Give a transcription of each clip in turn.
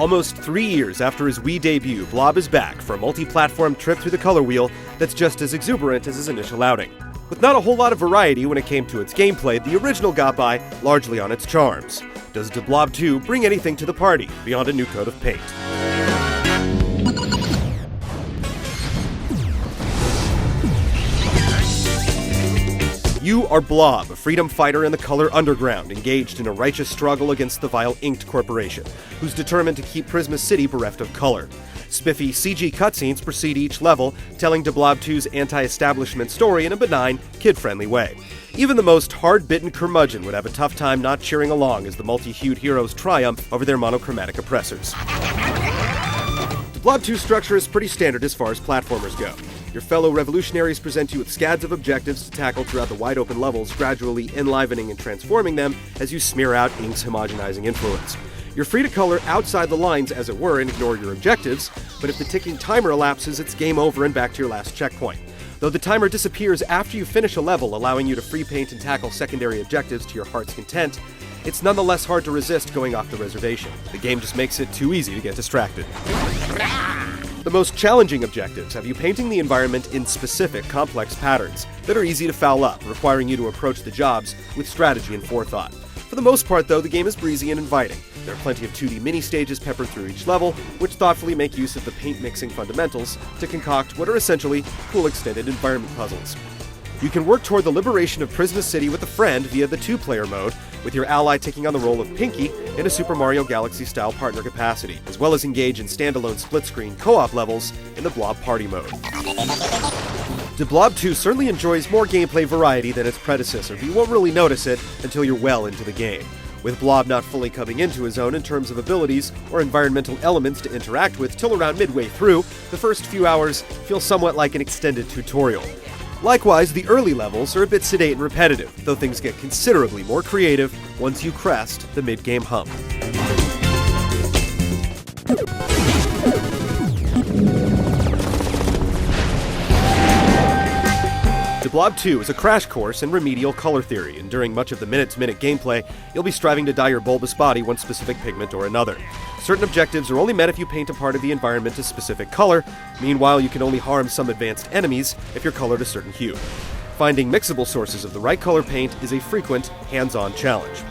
Almost 3 years after his Wii debut, Blob is back for a multi-platform trip through the color wheel that's just as exuberant as his initial outing. With not a whole lot of variety when it came to its gameplay, the original got by largely on its charms. Does Blob 2 bring anything to the party beyond a new coat of paint? You are Blob, a freedom fighter in the color underground, engaged in a righteous struggle against the vile Inked Corporation, who's determined to keep Prisma City bereft of color. Spiffy CG cutscenes precede each level, telling Blob 2's anti-establishment story in a benign, kid-friendly way. Even the most hard-bitten curmudgeon would have a tough time not cheering along as the multi-hued heroes triumph over their monochromatic oppressors. The Blob 2 structure is pretty standard as far as platformers go. Your fellow revolutionaries present you with scads of objectives to tackle throughout the wide-open levels, gradually enlivening and transforming them as you smear out Ink's homogenizing influence. You're free to color outside the lines, as it were, and ignore your objectives, but if the ticking timer elapses, it's game over and back to your last checkpoint. Though the timer disappears after you finish a level, allowing you to free paint and tackle secondary objectives to your heart's content, it's nonetheless hard to resist going off the reservation. The game just makes it too easy to get distracted. The most challenging objectives have you painting the environment in specific, complex patterns that are easy to foul up, requiring you to approach the jobs with strategy and forethought. For the most part, though, the game is breezy and inviting. There are plenty of 2D mini-stages peppered through each level, which thoughtfully make use of the paint-mixing fundamentals to concoct what are essentially cool extended environment puzzles. You can work toward the liberation of Prisma City with a friend via the 2-player mode, with your ally taking on the role of Pinky in a Super Mario Galaxy-style partner capacity, as well as engage in standalone split-screen co-op levels in the Blob Party mode. Blob 2 certainly enjoys more gameplay variety than its predecessor, but you won't really notice it until you're well into the game. With Blob not fully coming into his own in terms of abilities or environmental elements to interact with till around midway through, the first few hours feel somewhat like an extended tutorial. Likewise, the early levels are a bit sedate and repetitive, though things get considerably more creative once you crest the mid-game hump. Blob 2 is a crash course in remedial color theory, and during much of the minute-to-minute gameplay, you'll be striving to dye your bulbous body one specific pigment or another. Certain objectives are only met if you paint a part of the environment a specific color. Meanwhile, you can only harm some advanced enemies if you're colored a certain hue. Finding mixable sources of the right color paint is a frequent, hands-on challenge.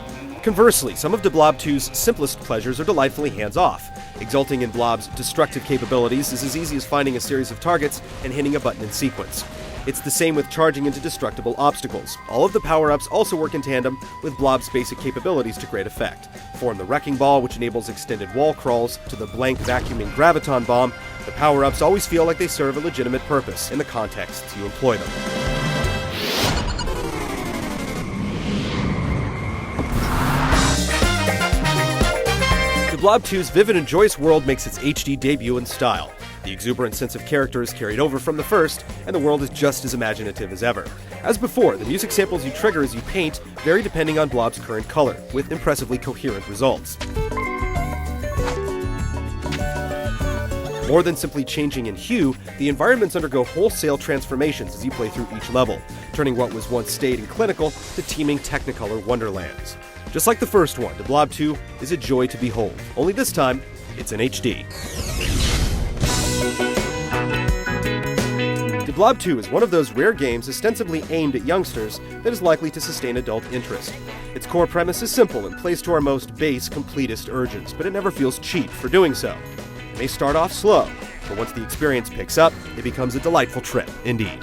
Conversely, some of Blob 2's simplest pleasures are delightfully hands-off. Exulting in Blob's destructive capabilities is as easy as finding a series of targets and hitting a button in sequence. It's the same with charging into destructible obstacles. All of the power-ups also work in tandem with Blob's basic capabilities to great effect. From the Wrecking Ball, which enables extended wall crawls, to the blank vacuuming Graviton Bomb, the power-ups always feel like they serve a legitimate purpose in the contexts you employ them. Blob 2's vivid and joyous world makes its HD debut in style. The exuberant sense of character is carried over from the first, and the world is just as imaginative as ever. As before, the music samples you trigger as you paint vary depending on Blob's current color, with impressively coherent results. More than simply changing in hue, the environments undergo wholesale transformations as you play through each level, turning what was once staid and clinical to teeming Technicolor wonderlands. Just like the first one, Blob 2 is a joy to behold, only this time, it's in HD. Blob 2 is one of those rare games ostensibly aimed at youngsters that is likely to sustain adult interest. Its core premise is simple and plays to our most base, completist urges, but it never feels cheap for doing so. It may start off slow, but once the experience picks up, it becomes a delightful trip indeed.